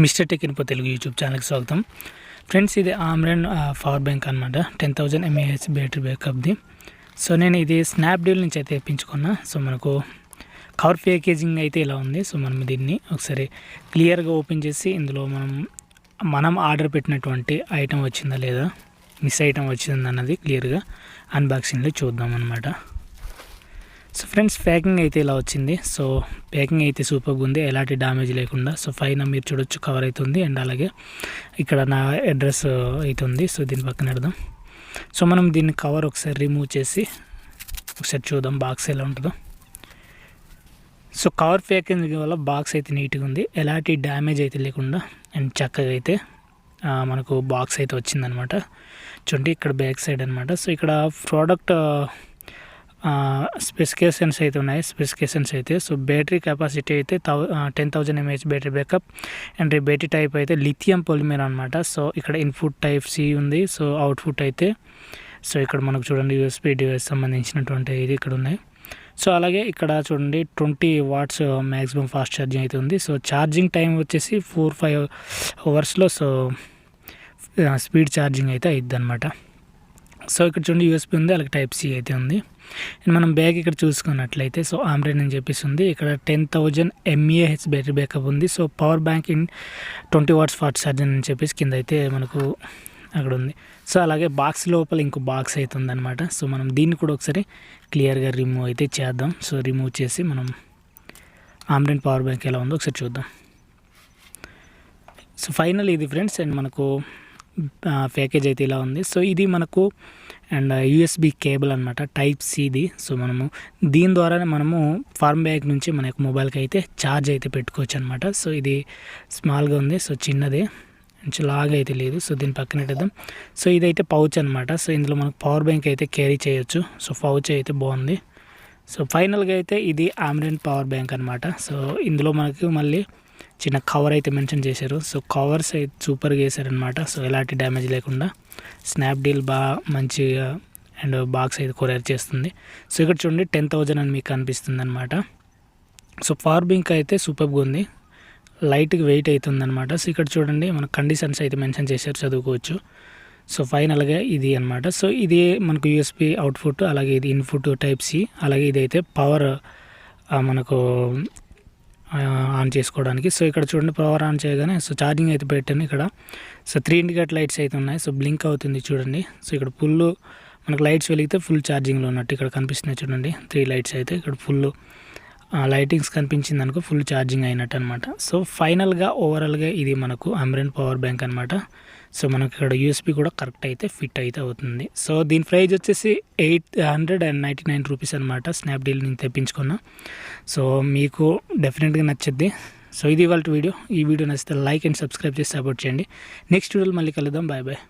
MrTechInfo Telugu YouTube ఛానల్కి స్వాగతం. Friends, ఇది ఆమ్రేన్ పవర్ బ్యాంక్ అనమాట. 10,000 mAh బ్యాటరీ బ్యాకప్ది. సో నేను ఇది స్నాప్డీల్ నుంచి అయితే తెప్పించుకున్నా. సో మనకు కవర్ ప్యాకేజింగ్ అయితే ఇలా ఉంది. సో మనం దీన్ని ఒకసారి క్లియర్గా ఓపెన్ చేసి ఇందులో మనం ఆర్డర్ పెట్టినటువంటి ఐటెం వచ్చిందా లేదా, మిస్ ఐటెం వచ్చిందా అన్నది క్లియర్గా అన్బాక్సింగ్లో చూద్దాం అనమాట. సో ఫ్రెండ్స్, ప్యాకింగ్ అయితే ఇలా వచ్చింది. సో ప్యాకింగ్ అయితే సూపర్గా ఉంది, ఎలాంటి డ్యామేజ్ లేకుండా. సో పైన మీరు చూడొచ్చు కవర్ అవుతుంది, అండ్ అలాగే ఇక్కడ నా అడ్రస్ అవుతుంది. సో దీని పక్కన పెడదాం. సో మనం దీన్ని కవర్ ఒకసారి రిమూవ్ చేసి ఒకసారి చూద్దాం బాక్స్ ఎలా ఉంటుందో. సో కవర్ ప్యాకింగ్ వల్ల బాక్స్ అయితే నీట్గా ఉంది, ఎలాంటి డ్యామేజ్ అయితే లేకుండా అండ్ చక్కగా అయితే మనకు బాక్స్ అయితే వచ్చిందనమాట. చూడండి, ఇక్కడ బ్యాక్ సైడ్ అనమాట. సో ఇక్కడ ప్రోడక్ట్ స్పెసిఫికేషన్స్ అయితే ఉన్నాయి. స్పెసిఫికేషన్స్ అయితే సో బ్యాటరీ కెపాసిటీ అయితే 10,000 mAh battery backup, and battery type అయితే లిథియం పాలిమర్ అనమాట. సో ఇక్కడ ఇన్పుట్ టైప్ సి ఉంది. సో అవుట్పుట్ అయితే సో ఇక్కడ మనకు చూడండి యూఎస్బీ డివైస్ సంబంధించినటువంటి ఇది ఇక్కడ ఉన్నాయి. సో అలాగే ఇక్కడ చూడండి 20 watts మ్యాక్సిమం ఫాస్ట్ ఛార్జింగ్ అయితే ఉంది. సో ఛార్జింగ్ టైం వచ్చేసి 4-5 hours సో స్పీడ్ ఛార్జింగ్ అయితే అయిద్ది అనమాట. సో ఇక్కడ చూడండి యూఎస్బీ ఉంది, అలాగే టైప్ సి అయితే ఉంది. అండ్ మనం బ్యాగ్ ఇక్కడ చూసుకున్నట్లయితే సో ఆమ్రేన్ అని చెప్పేసి ఉంది. ఇక్కడ 10,000 mAh బ్యాటరీ బ్యాకప్ ఉంది. So power bank in 20 watts fast charging అని చెప్పేసి కింద అయితే మనకు అక్కడ ఉంది. సో అలాగే బాక్స్ లోపల ఇంకో బాక్స్ అయితే ఉందన్నమాట. సో మనం దీన్ని కూడా ఒకసారి క్లియర్గా రిమూవ్ అయితే చేద్దాం. సో రిమూవ్ చేసి మనం ఆమ్రేన్ పవర్ బ్యాంక్ ఎలా ఉందో ఒకసారి చూద్దాం. సో ఫైనల్ ఇది ఫ్రెండ్స్, అండ్ మనకు ప్యాకేజ్ అయితే ఇలా ఉంది. సో ఇది మనకు అండ్ యూఎస్బీ కేబుల్ అనమాట, టైప్ సిది. సో మనము దీని ద్వారానే మనము ఫార్మ్ బ్యాగ్ నుంచి మన యొక్క మొబైల్కి అయితే ఛార్జ్ అయితే పెట్టుకోవచ్చు అనమాట. సో ఇది స్మాల్గా ఉంది, సో చిన్నదే, కొంచెం లాగా అయితే లేదు. సో దీని పక్కన పెట్టేద్దాం. సో ఇదైతే పౌచ్ అనమాట. సో ఇందులో మనకు పవర్ బ్యాంక్ అయితే క్యారీ చేయొచ్చు. సో పౌచ్ అయితే బాగుంది. సో ఫైనల్గా అయితే ఇది ఆమ్రేన్ పవర్ బ్యాంక్ అనమాట. సో ఇందులో మనకు మళ్ళీ చిన్న కవర్ అయితే మెన్షన్ చేశారు. సో కవర్స్ అయితే సూపర్గా వేసారనమాట. సో ఎలాంటి డ్యామేజ్ లేకుండా స్నాప్డీల్ బాగా మంచిగా అండ్ బాక్స్ అయితే కొరియర్ చేస్తుంది. సో ఇక్కడ చూడండి 10,000 అని మీకు అనిపిస్తుంది అనమాట. సో పవర్ బ్యాంక్ అయితే సూపర్గా ఉంది, లైట్గా వెయిట్ అవుతుంది అనమాట. సో ఇక్కడ చూడండి మన కండిషన్స్ అయితే మెన్షన్ చేశారు, చదువుకోవచ్చు. సో ఫైనల్గా ఇది అనమాట. సో ఇది మనకు యూఎస్బీ అవుట్పుట్, అలాగే ఇది ఇన్పుట్ టైప్ సి, అలాగే ఇదైతే పవర్ మనకు ఆన్ చేసుకోవడానికి. సో ఇక్కడ చూడండి పవర్ ఆన్ చేయగానే సో ఛార్జింగ్ అయితే పెట్టాను ఇక్కడ. సో 3 ఇండికేటర్ లైట్స్ అయితే ఉన్నాయి. సో బ్లింక్ అవుతుంది చూడండి. సో ఇక్కడ ఫుల్ మనకు లైట్స్ వెలిగితే ఫుల్ ఛార్జింగ్లో ఉన్నట్టు ఇక్కడ కనిపిస్తున్నాయి చూడండి. 3 లైట్స్ అయితే ఇక్కడ ఫుల్ లైటింగ్స్ కనిపించింది అనుకో ఫుల్ ఛార్జింగ్ అయినట్టు అనమాట. సో ఫైనల్గా ఓవరాల్గా ఇది మనకు ఆమ్రేన్ పవర్ బ్యాంక్ అనమాట. సో మనకి ఇక్కడ యూఎస్బీ కూడా కరెక్ట్ అయితే ఫిట్ అయితే అవుతుంది. సో దీని ప్రైస్ వచ్చేసి 899 రూపీస్ అనమాట. స్నాప్డీల్ నుంచి తెప్పించుకున్నా. సో మీకు డెఫినెట్గా నచ్చుద్ది. సో ఇది ఇవాళ వీడియో. ఈ వీడియో నచ్చితే లైక్ అండ్ సబ్స్క్రైబ్ చేసి సపోర్ట్ చేయండి. నెక్స్ట్ వీడియోలో మళ్ళీ కలుద్దాం. Bye bye.